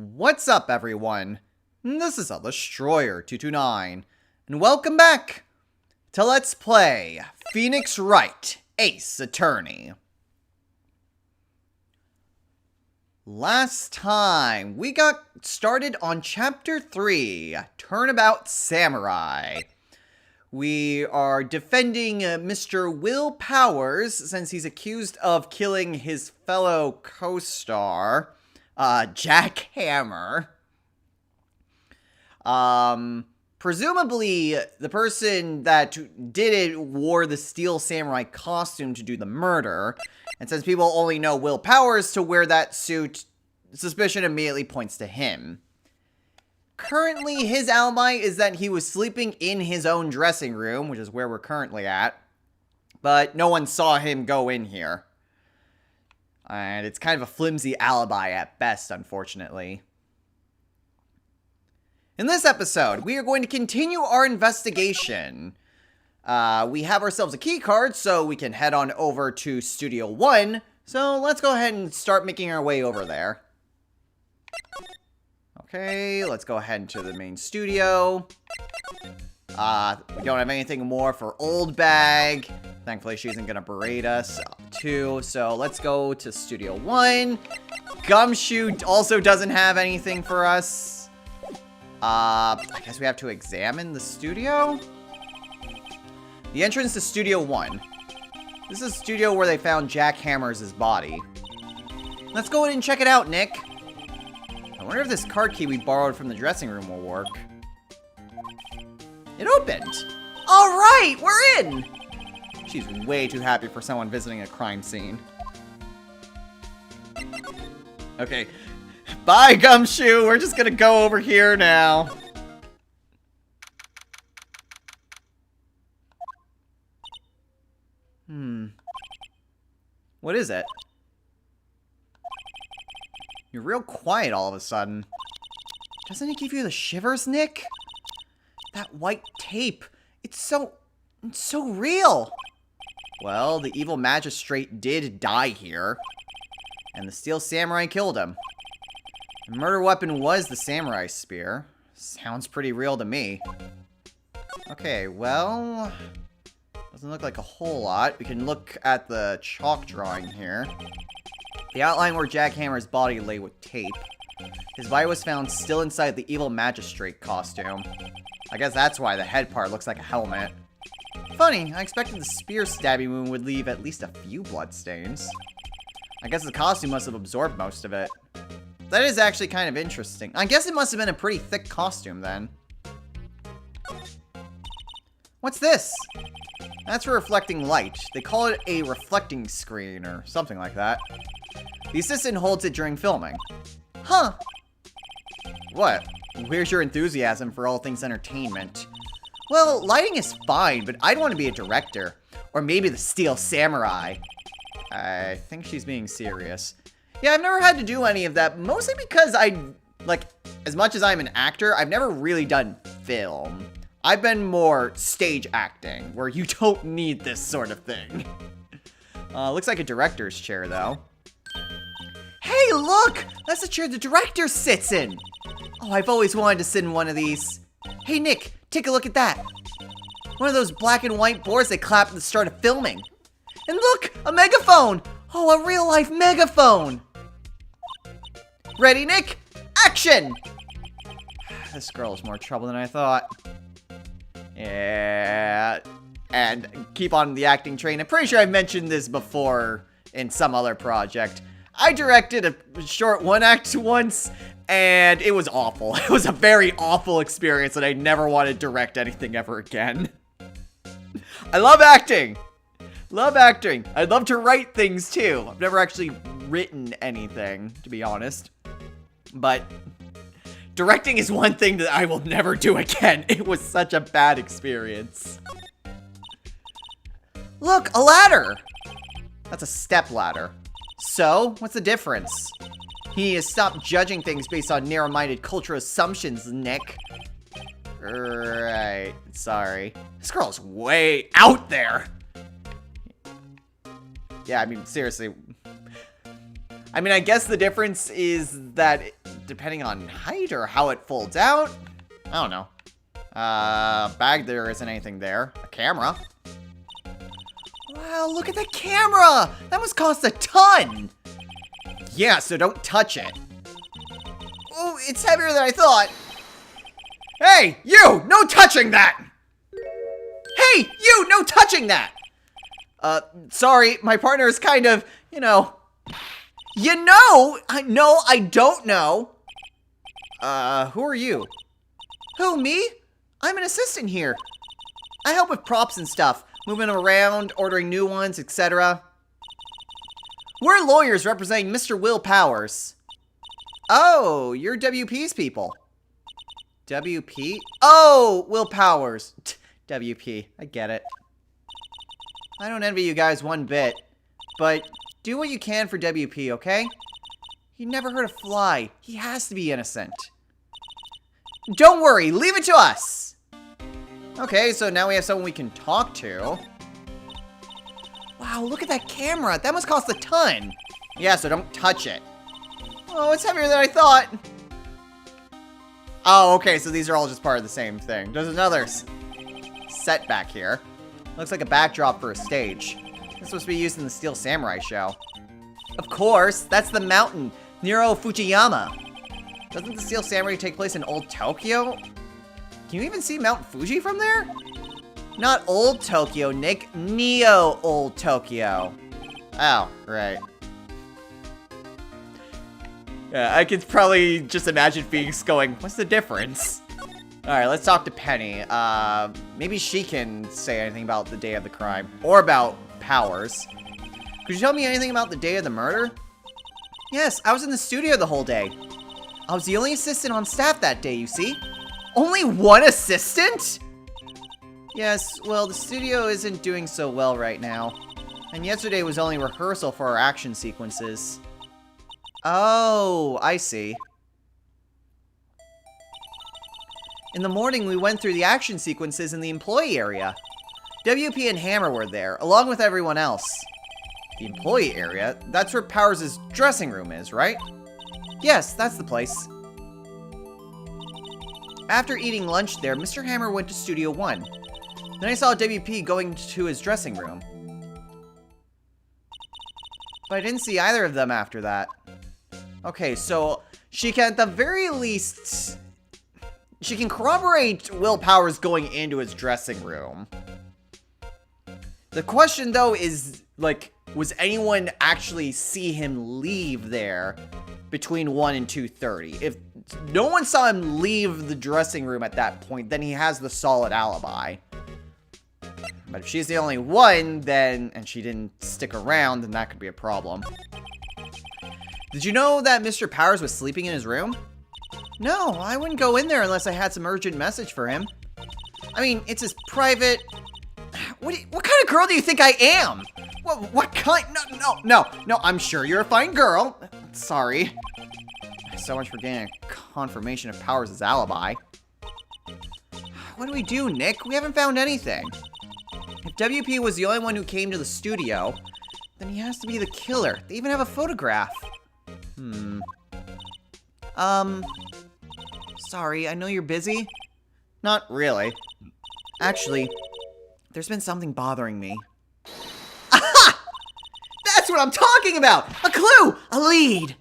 What's up, everyone? This is a Destroyer229, and welcome back to Let's Play Phoenix Wright, Ace Attorney. Last time, we got started on Chapter 3, Turnabout Samurai. We are defending Mr. Will Powers, since he's accused of killing his fellow co-star, Jack Hammer. Presumably, the person that did it wore the Steel Samurai costume to do the murder. And since people only know Will Powers to wear that suit, suspicion immediately points to him. Currently, his alibi is that he was sleeping in his own dressing room, which is where we're currently at. But no one saw him go in here. And it's kind of a flimsy alibi at best, unfortunately. In this episode, we are going to continue our investigation. We have ourselves a key card, so we can head on over to Studio 1. So let's go ahead and start making our way over there. Okay, let's go ahead into the main studio. We don't have anything more for Old Bag. Thankfully, she isn't gonna berate us, too. So let's go to Studio 1. Gumshoe also doesn't have anything for us. I guess we have to examine the studio? The entrance to Studio 1. This is a studio where they found Jack Hammer's body. Let's go in and check it out, Nick. I wonder if this card key we borrowed from the dressing room will work. It opened! Alright, we're in! She's way too happy for someone visiting a crime scene. Okay. Bye, Gumshoe! We're just gonna go over here now. What is it? You're real quiet all of a sudden. Doesn't it give you the shivers, Nick? That white tape. It's so real. Well, the evil magistrate did die here. And the Steel Samurai killed him. The murder weapon was the samurai spear. Sounds pretty real to me. Okay, well... doesn't look like a whole lot. We can look at the chalk drawing here. The outline where Jack Hammer's body lay with tape. His body was found still inside the evil magistrate costume. I guess that's why the head part looks like a helmet. Funny, I expected the spear stabbing wound would leave at least a few bloodstains. I guess the costume must have absorbed most of it. That is actually kind of interesting. I guess it must have been a pretty thick costume then. What's this? That's for reflecting light. They call it a reflecting screen or something like that. The assistant holds it during filming. Huh. What? Where's your enthusiasm for all things entertainment? Well, lighting is fine, but I'd want to be a director. Or maybe the Steel Samurai. I think she's being serious. Yeah, I've never had to do any of that, mostly because as much as I'm an actor, I've never really done film. I've been more stage acting, where you don't need this sort of thing. Looks like a director's chair, though. Hey, look! That's the chair the director sits in! Oh, I've always wanted to sit in one of these. Hey, Nick, take a look at that. One of those black and white boards they clap at the start of filming. And look, a megaphone! Oh, a real-life megaphone! Ready, Nick? Action! This girl is more trouble than I thought. Yeah, and keep on the acting train. I'm pretty sure I've mentioned this before in some other project. I directed a short one-act once, and it was awful. It was a very awful experience, and I never want to direct anything ever again. I love acting! Love acting. I'd love to write things, too. I've never actually written anything, to be honest. But... directing is one thing that I will never do again. It was such a bad experience. Look, a ladder! That's a step ladder. So, what's the difference? You need to stop judging things based on narrow-minded cultural assumptions, Nick. Right, sorry. This girl's way out there! Yeah, I mean, seriously. I mean, I guess the difference is that depending on height or how it folds out. I don't know. Bag, there isn't anything there. A camera. Wow, look at the camera! That must cost a ton! Yeah, so don't touch it. Oh, it's heavier than I thought. Hey, you! No touching that! Hey, you! No touching that! Sorry, my partner is kind of, you know... No, I don't know. Who are you? Who, me? I'm an assistant here. I help with props and stuff, moving them around, ordering new ones, etc. We're lawyers representing Mr. Will Powers. Oh, you're WP's people. WP? Oh, Will Powers. WP, I get it. I don't envy you guys one bit, but do what you can for WP, okay? He never hurt a fly. He has to be innocent. Don't worry, leave it to us! Okay, so now we have someone we can talk to. Wow, look at that camera. That must cost a ton. Yeah, so don't touch it. Oh, it's heavier than I thought. Oh, okay, so these are all just part of the same thing. There's another set back here. Looks like a backdrop for a stage. This is supposed to be used in the Steel Samurai show. Of course, that's the mountain, Nero Fujiyama. Doesn't the Steel Samurai take place in Old Tokyo? Can you even see Mount Fuji from there? Not Old Tokyo, Nick. Neo Old Tokyo. Oh, right. Yeah, I could probably just imagine Phoenix going, what's the difference? Alright, let's talk to Penny. Maybe she can say anything about the day of the crime. Or about Powers. Could you tell me anything about the day of the murder? Yes, I was in the studio the whole day. I was the only assistant on staff that day, you see? Only one assistant? Yes, well, the studio isn't doing so well right now. And yesterday was only rehearsal for our action sequences. Oh, I see. In the morning, we went through the action sequences in the employee area. WP and Hammer were there, along with everyone else. The employee area? That's where Powers' dressing room is, right? Yes, that's the place. After eating lunch there, Mr. Hammer went to Studio 1. Then I saw WP going to his dressing room. But I didn't see either of them after that. Okay, so she can at the very least... She can corroborate Will Powers going into his dressing room. The question, though, is, like, was anyone actually see him leave there between 1 and 2:30? If no one saw him leave the dressing room at that point, then he has the solid alibi. But if she's the only one, then, and she didn't stick around, then that could be a problem. Did you know that Mr. Powers was sleeping in his room? No, I wouldn't go in there unless I had some urgent message for him. I mean, it's his private... What kind of girl do you think I am? What kind? No, I'm sure you're a fine girl. Sorry. So much for getting a confirmation of Powers' alibi. What do we do, Nick? We haven't found anything. If WP was the only one who came to the studio, then he has to be the killer. They even have a photograph. Sorry, I know you're busy. Not really. Actually, there's been something bothering me. Aha! That's what I'm talking about! A clue! A lead!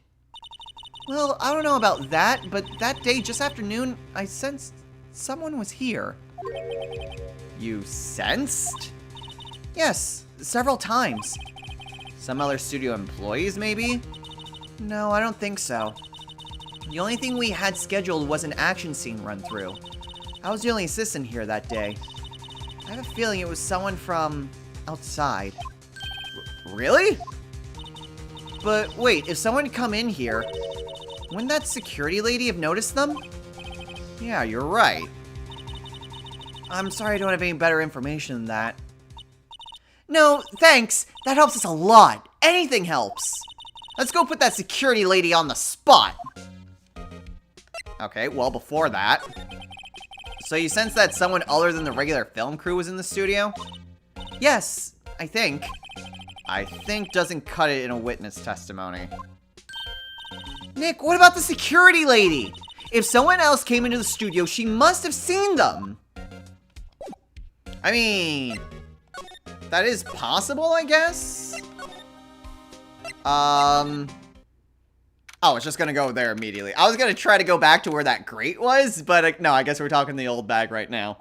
Well, I don't know about that, but that day, just after noon, I sensed someone was here. You sensed? Yes, several times. Some other studio employees, maybe? No, I don't think so. The only thing we had scheduled was an action scene run-through. I was the only assistant here that day. I have a feeling it was someone from outside. Really? But wait, if someone had come in here, wouldn't that security lady have noticed them? Yeah, you're right. I'm sorry I don't have any better information than that. No, thanks. That helps us a lot. Anything helps. Let's go put that security lady on the spot. Okay, well, before that. So you sense that someone other than the regular film crew was in the studio? Yes, I think. I think doesn't cut it in a witness testimony. Nick, what about the security lady? If someone else came into the studio, she must have seen them. I mean, that is possible, I guess. Oh, it's just gonna go there immediately. I was gonna try to go back to where that grate was, but no, I guess we're talking the old bag right now.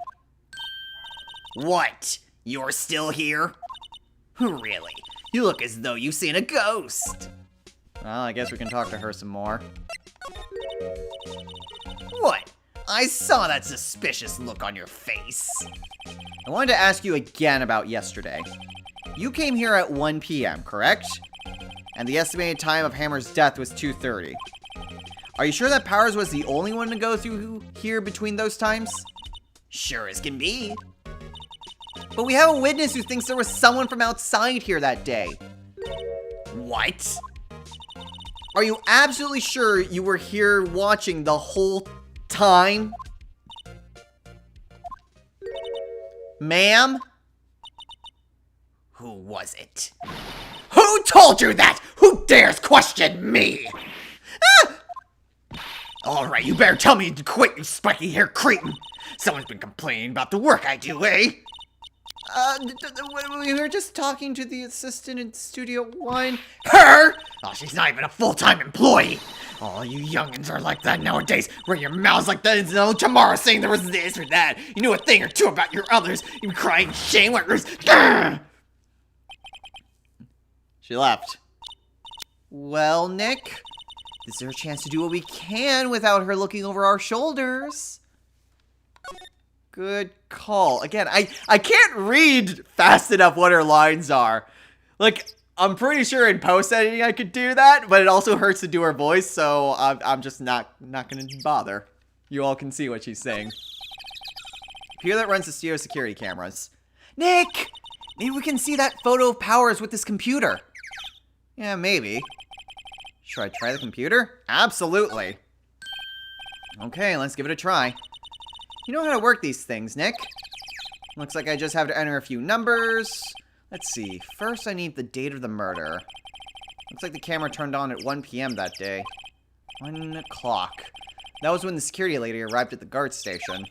What? You're still here? Really? You look as though you've seen a ghost. Well, I guess we can talk to her some more. What? I saw that suspicious look on your face. I wanted to ask you again about yesterday. You came here at 1 p.m., correct? And the estimated time of Hammer's death was 2:30. Are you sure that Powers was the only one to go through here between those times? Sure as can be. But we have a witness who thinks there was someone from outside here that day. What? Are you absolutely sure you were here watching the whole time? Ma'am? Who was it? Who told you that? Who dares question me? Ah! Alright, you better tell me to quit, you spiky-haired cretin. Someone's been complaining about the work I do, eh? We were just talking to the assistant in Studio 1. Her? Oh, she's not even a full-time employee. All you youngins are like that nowadays. Run your mouths like that until tomorrow saying there was this or that. You knew a thing or two about your others. You crying shame like yours. She left. Well, Nick, this is our chance to do what we can without her looking over our shoulders. Good call. Again, I can't read fast enough what her lines are. Like, I'm pretty sure in post-editing I could do that, but it also hurts to do her voice, so I'm just not gonna bother. You all can see what she's saying. Computer that runs the studio security cameras. Nick! Maybe we can see that photo of Powers with this computer. Yeah, maybe. Should I try the computer? Absolutely. Okay, let's give it a try. You know how to work these things, Nick. Looks like I just have to enter a few numbers. Let's see. First, I need the date of the murder. Looks like the camera turned on at 1 p.m. that day. 1 o'clock. That was when the security lady arrived at the guard station.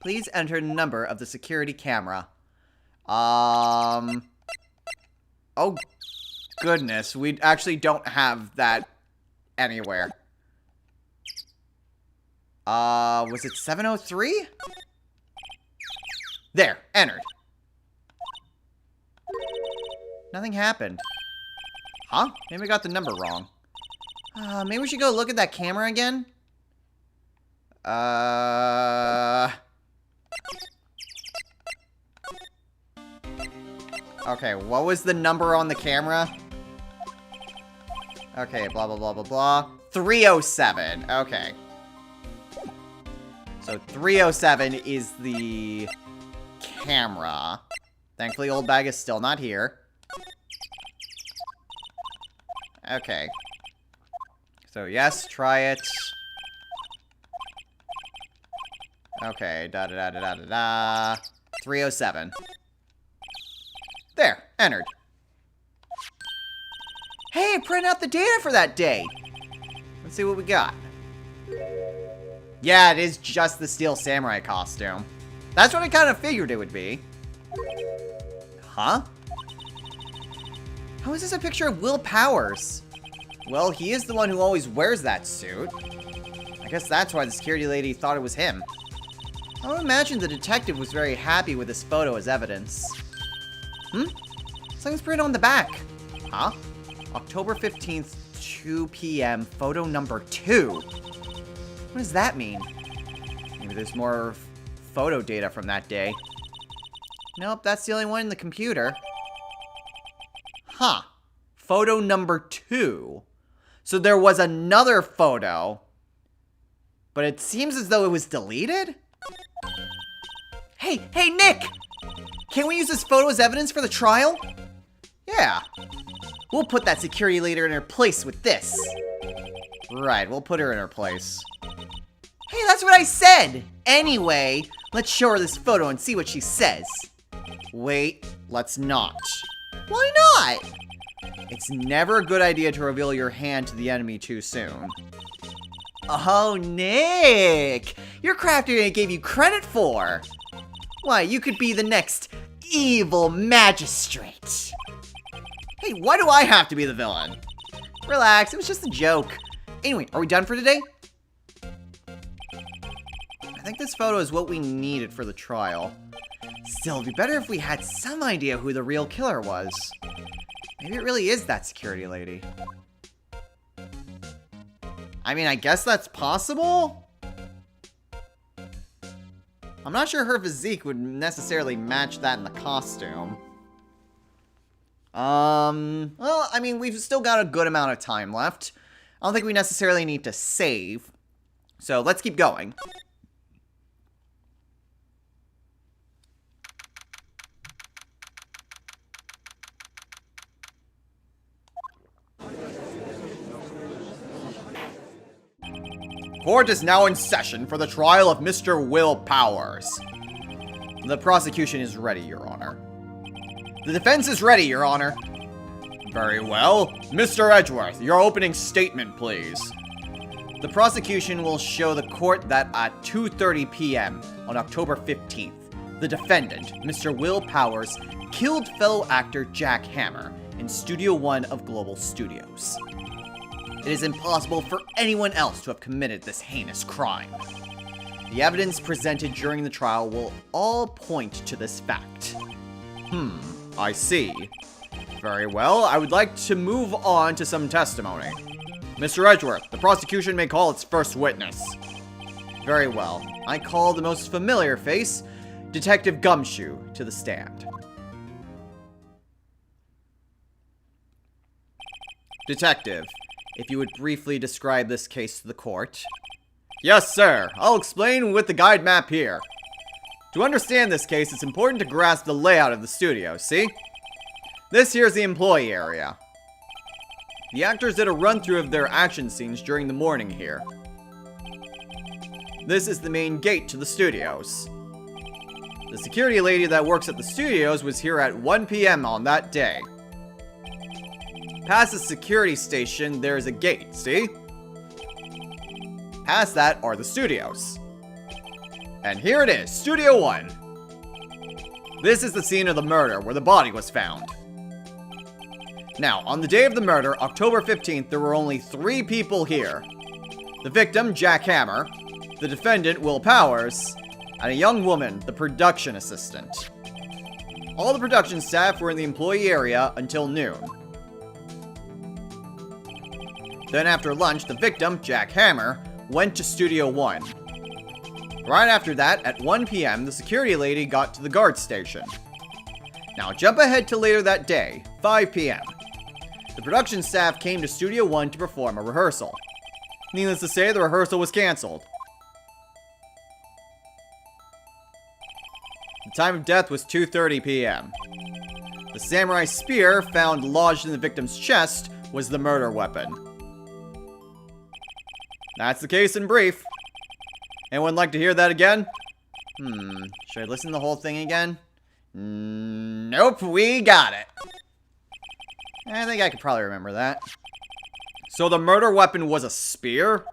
Please enter the number of the security camera. Oh, goodness. We actually don't have that anywhere. Was it 703? There, entered. Nothing happened. Huh? Maybe I got the number wrong. Maybe we should go look at that camera again? Okay, what was the number on the camera? Okay, blah, blah, blah, blah, blah. 307. Okay. So 307 is the camera. Thankfully, old bag is still not here. Okay. So yes, try it. Okay, da-da-da-da-da-da. 307. There, entered. Hey, print out the data for that day. Let's see what we got. Yeah, it is just the Steel Samurai costume. That's what I kind of figured it would be. Huh? How is this a picture of Will Powers? Well, he is the one who always wears that suit. I guess that's why the security lady thought it was him. I would imagine the detective was very happy with this photo as evidence. Something's printed on the back. Huh? October 15th, 2 p.m., photo number 2. What does that mean? Maybe there's more photo data from that day. Nope, that's the only one in the computer. Huh. Photo number 2. So there was another photo, but it seems as though it was deleted? Hey, Nick! Can't we use this photo as evidence for the trial? Yeah. We'll put that security leader in her place with this. Right, we'll put her in her place. Hey, that's what I said! Anyway, let's show her this photo and see what she says. Wait, let's not. Why not? It's never a good idea to reveal your hand to the enemy too soon. Oh, Nick! You're craftier than I gave you credit for! Why, you could be the next evil magistrate! Hey, why do I have to be the villain? Relax, it was just a joke. Anyway, are we done for today? I think this photo is what we needed for the trial. Still, it'd be better if we had some idea who the real killer was. Maybe it really is that security lady. I mean, I guess that's possible? I'm not sure her physique would necessarily match that in the costume. Well, I mean, we've still got a good amount of time left. I don't think we necessarily need to save. So, let's keep going. Court is now in session for the trial of Mr. Will Powers. The prosecution is ready, Your Honor. The defense is ready, Your Honor. Very well. Mr. Edgeworth, your opening statement, please. The prosecution will show the court that at 2:30 p.m. on October 15th, the defendant, Mr. Will Powers, killed fellow actor Jack Hammer in Studio 1 of Global Studios. It is impossible for anyone else to have committed this heinous crime. The evidence presented during the trial will all point to this fact. I see. Very well, I would like to move on to some testimony. Mr. Edgeworth, the prosecution may call its first witness. Very well, I call the most familiar face, Detective Gumshoe, to the stand. Detective, if you would briefly describe this case to the court. Yes, sir. I'll explain with the guide map here. To understand this case, it's important to grasp the layout of the studio, see? This here is the employee area. The actors did a run-through of their action scenes during the morning here. This is the main gate to the studios. The security lady that works at the studios was here at 1 p.m. on that day. Past the security station, there is a gate, see? Past that are the studios. And here it is, Studio 1. This is the scene of the murder where the body was found. Now, on the day of the murder, October 15th, there were only 3 people here. The victim, Jack Hammer, the defendant, Will Powers, and a young woman, the production assistant. All the production staff were in the employee area until noon. Then after lunch, the victim, Jack Hammer, went to Studio 1. Right after that, at 1 p.m., the security lady got to the guard station. Now jump ahead to later that day, 5 p.m. The production staff came to Studio 1 to perform a rehearsal. Needless to say, the rehearsal was cancelled. The time of death was 2:30 p.m. The samurai spear found lodged in the victim's chest was the murder weapon. That's the case in brief. Anyone like to hear that again? Should I listen to the whole thing again? Nope, we got it. I think I could probably remember that. So the murder weapon was a spear?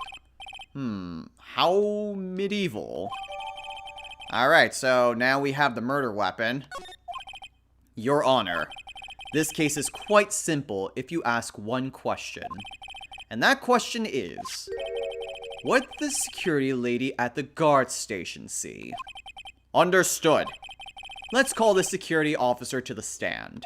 How medieval. Alright, so now we have the murder weapon. Your Honor, this case is quite simple if you ask one question. And that question is, what did the security lady at the guard station see? Understood. Let's call the security officer to the stand.